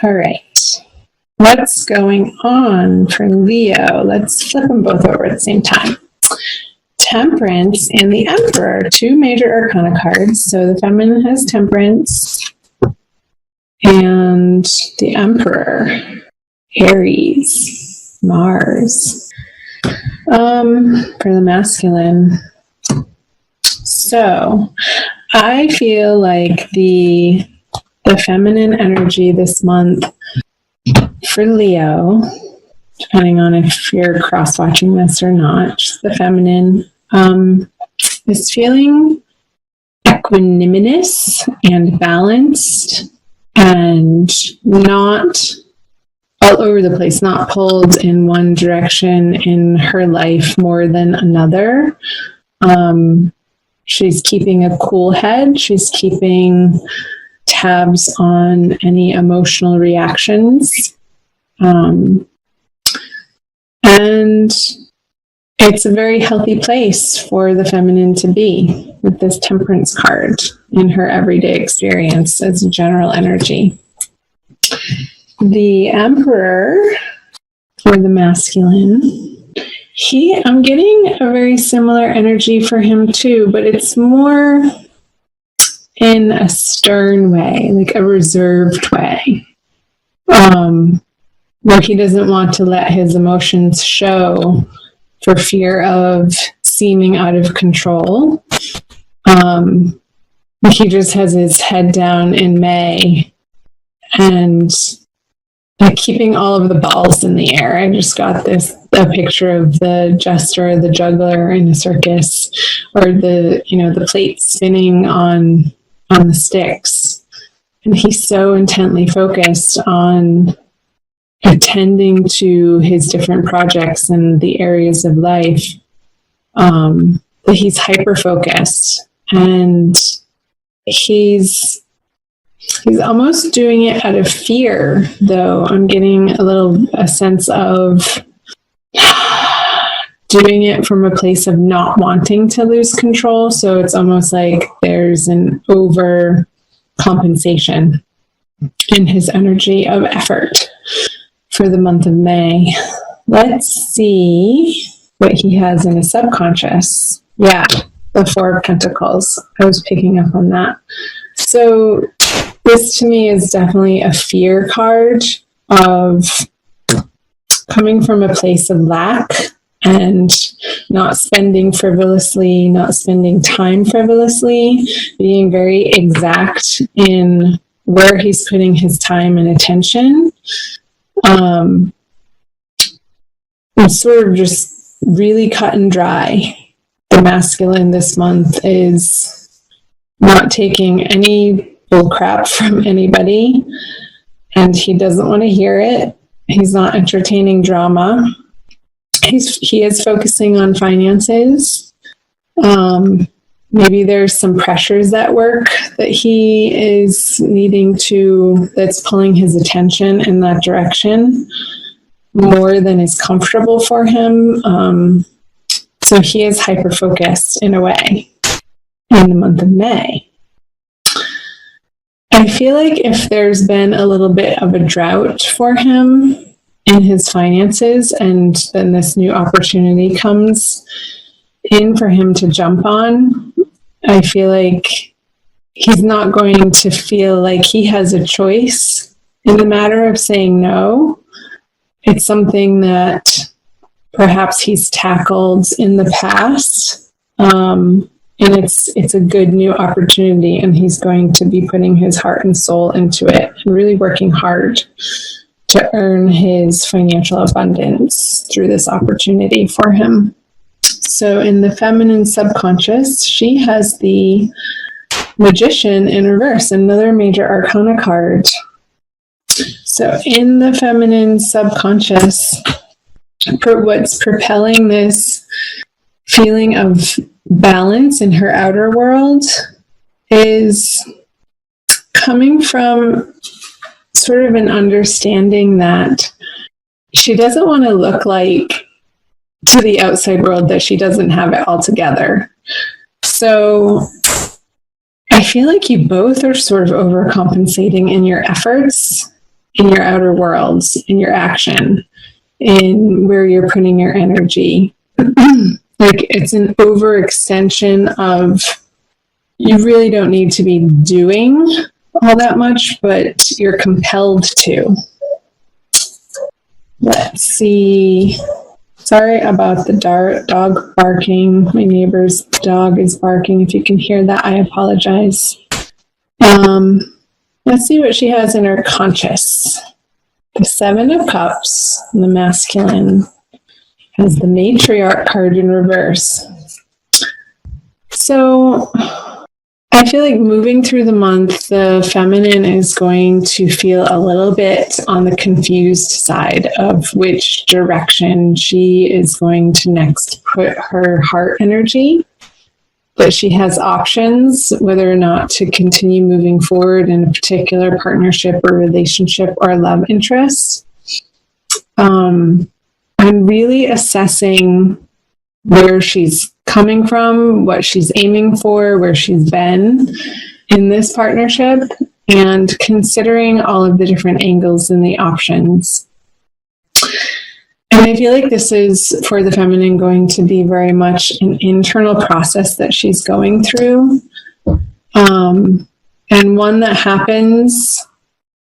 All right. What's going on for Leo? Let's flip them both over at the same time. Temperance and the Emperor, two major arcana cards. So the feminine has Temperance and the Emperor, Aries, Mars. For the masculine. So I feel like the feminine energy this month for Leo, depending on if you're cross-watching this or not, just the feminine, is feeling equanimous and balanced and not all over the place, not pulled in one direction in her life more than another. She's keeping a cool head. She's keeping tabs on any emotional reactions. And it's a very healthy place for the feminine to be with this Temperance card in her everyday experience as a general energy. The Emperor for the masculine, I'm getting a very similar energy for him too, but it's more in a stern way, like a reserved way, where he doesn't want to let his emotions show for fear of seeming out of control. He just has his head down in May and like keeping all of the balls in the air. I just got a picture of the jester, the juggler in a circus, or the plate spinning on the sticks. And he's so intently focused on attending to his different projects and the areas of life, that he's hyper-focused. And he's almost doing it out of fear, though. I'm getting a sense of doing it from a place of not wanting to lose control. So it's almost like there's an overcompensation in his energy of effort for the month of May. Let's see what he has in his subconscious. Yeah, the Four of Pentacles. I was picking up on that. So this to me is definitely a fear card of coming from a place of lack and not spending frivolously, not spending time frivolously, being very exact in where he's putting his time and attention. It's sort of just really cut and dry. The masculine this month is not taking any bull crap from anybody, and he doesn't want to hear it. He's not entertaining drama. He is focusing on finances. Maybe there's some pressures at work that he is that's pulling his attention in that direction more than is comfortable for him. So he is hyper-focused in a way in the month of May. I feel like if there's been a little bit of a drought for him in his finances, and then this new opportunity comes in for him to jump on, I feel like he's not going to feel like he has a choice in the matter of saying no. It's something that perhaps he's tackled in the past, and it's a good new opportunity, and he's going to be putting his heart and soul into it and really working hard to earn his financial abundance through this opportunity for him. So in the feminine subconscious, she has the Magician in reverse, another major arcana card. So in the feminine subconscious, what's propelling this feeling of balance in her outer world is coming from sort of an understanding that she doesn't want to look like to the outside world that she doesn't have it all together. So I feel like you both are sort of overcompensating in your efforts in your outer worlds, in your action, in where you're putting your energy. Like it's an overextension of, you really don't need to be doing all that much, but you're compelled to. Let's see. Sorry about the dog barking. My neighbor's dog is barking. If you can hear that, I apologize. Let's see what she has in her conscious. The Seven of Cups, the masculine, has the matriarch card in reverse. So I feel like moving through the month, the feminine is going to feel a little bit on the confused side of which direction she is going to next put her heart energy. But she has options whether or not to continue moving forward in a particular partnership or relationship or love interest. I'm really assessing where she's coming from, what she's aiming for, where she's been in this partnership, and considering all of the different angles and the options. And I feel like this is, for the feminine, going to be very much an internal process that she's going through, and one that happens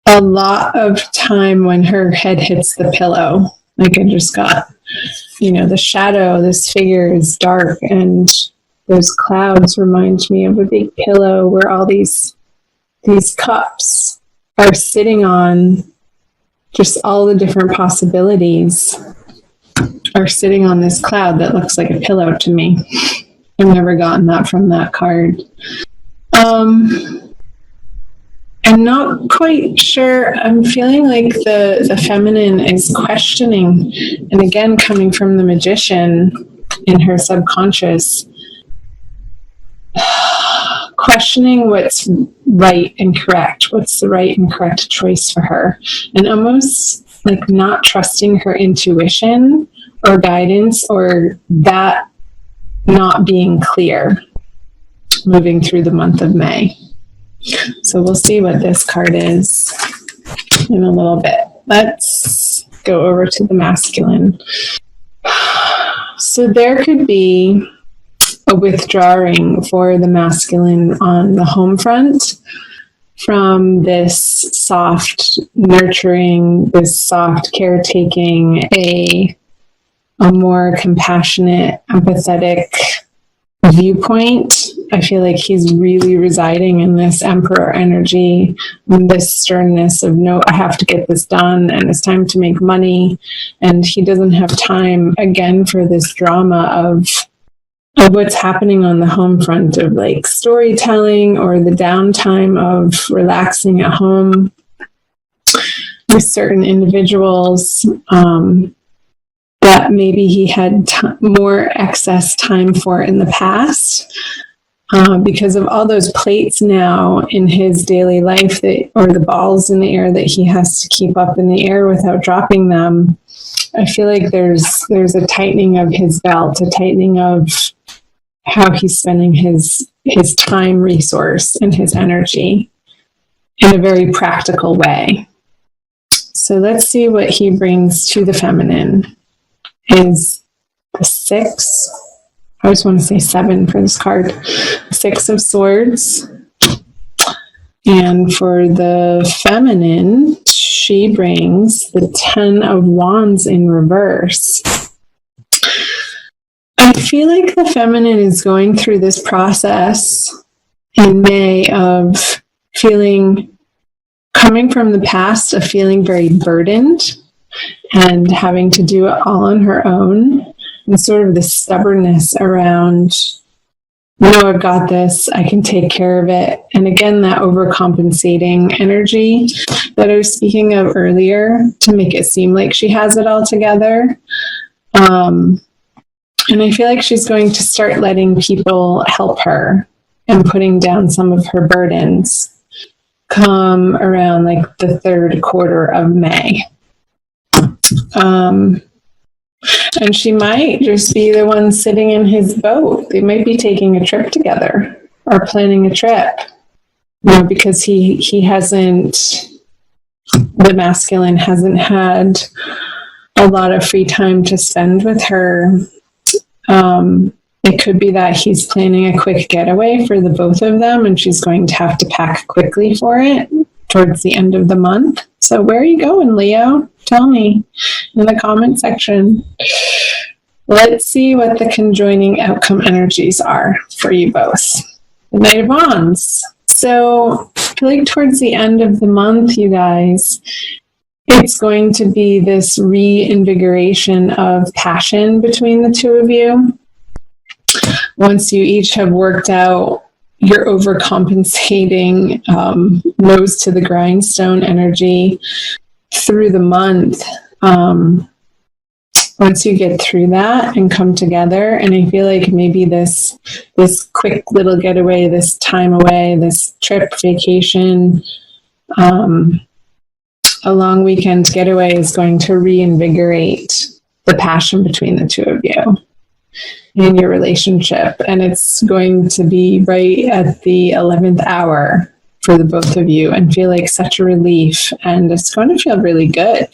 a lot of time when her head hits the pillow. Like I just got, the shadow, this figure is dark, and those clouds remind me of a big pillow where all these cups are sitting on. Just all the different possibilities are sitting on this cloud that looks like a pillow to me. I've never gotten that from that card. I'm not quite sure. I'm feeling like the feminine is questioning, and again, coming from the Magician in her subconscious, questioning what's right and correct, what's the right and correct choice for her, and almost like not trusting her intuition or guidance, or that not being clear moving through the month of May. So we'll see what this card is in a little bit. Let's go over to the masculine. So there could be a withdrawing for the masculine on the home front from this soft nurturing, this soft caretaking, a more compassionate, empathetic viewpoint. I feel like he's really residing in this emperor energy, this sternness of, no, I have to get this done, and it's time to make money. And he doesn't have time, again, for this drama of what's happening on the home front of like storytelling or the downtime of relaxing at home with certain individuals that maybe he had more excess time for in the past because of all those plates now in his daily life, or the balls in the air that he has to keep up in the air without dropping them. I feel like there's a tightening of his belt, a tightening of how he's spending his time, resource, and his energy in a very practical way. So let's see what he brings to the feminine. Is the 6, I just want to say 7 for this card, 6 of Swords. And for the feminine, she brings the 10 of Wands in reverse. I feel like the feminine is going through this process in May of coming from the past, of feeling very burdened and having to do it all on her own, and sort of the stubbornness around, no, I've got this, I can take care of it. And again, that overcompensating energy that I was speaking of earlier to make it seem like she has it all together. And I feel like she's going to start letting people help her and putting down some of her burdens come around like the 3rd quarter of May. And she might just be the one sitting in his boat. They might be taking a trip together or planning a trip, because he hasn't the masculine hasn't had a lot of free time to spend with her. It could be that he's planning a quick getaway for the both of them, and she's going to have to pack quickly for it towards the end of the month. So where are you going, Leo? Tell me in the comment section. Let's see what the conjoining outcome energies are for you both. The Knight of Wands. So I feel like towards the end of the month, you guys, it's going to be this reinvigoration of passion between the two of you. Once you each have worked out your overcompensating, nose to the grindstone energy through the month, once you get through that and come together, and I feel like maybe this quick little getaway, this time away, this trip, vacation, a long weekend getaway is going to reinvigorate the passion between the two of you in your relationship. And it's going to be right at the 11th hour for the both of you and feel like such a relief. And it's going to feel really good.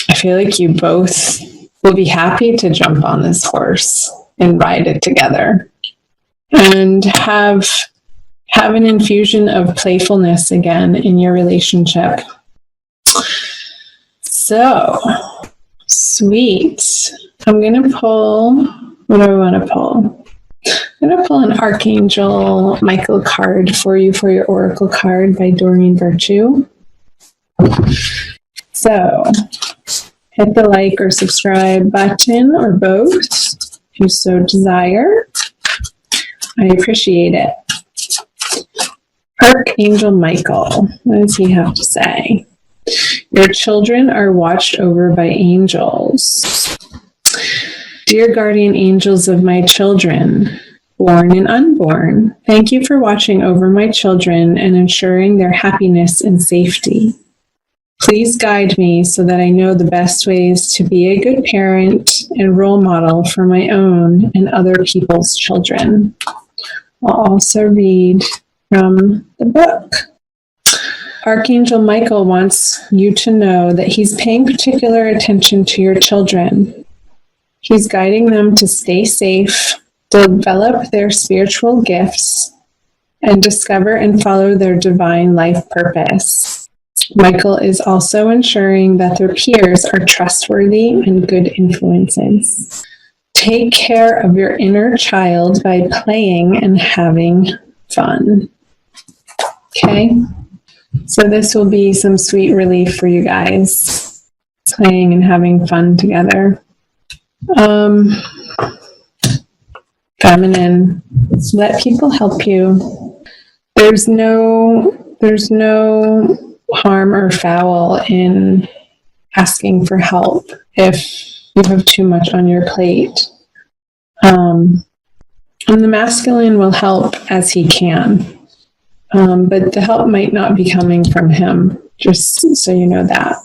I feel like you both will be happy to jump on this horse and ride it together and have an infusion of playfulness again in your relationship. So, sweet. I'm going to pull, what do I want to pull? I'm going to pull an Archangel Michael card for you for your Oracle card by Doreen Virtue. So, hit the like or subscribe button or both if you so desire. I appreciate it. Archangel Michael, what does he have to say? Your children are watched over by angels. Dear guardian angels of my children, born and unborn, thank you for watching over my children and ensuring their happiness and safety. Please guide me so that I know the best ways to be a good parent and role model for my own and other people's children. I'll also read from the book. Archangel Michael wants you to know that he's paying particular attention to your children. He's guiding them to stay safe, develop their spiritual gifts, and discover and follow their divine life purpose. Michael is also ensuring that their peers are trustworthy and good influences. Take care of your inner child by playing and having fun. Okay? So this will be some sweet relief for you guys, playing and having fun together. Feminine, let people help you. There's no harm or foul in asking for help if you have too much on your plate. And the masculine will help as he can. But the help might not be coming from him, just so you know that.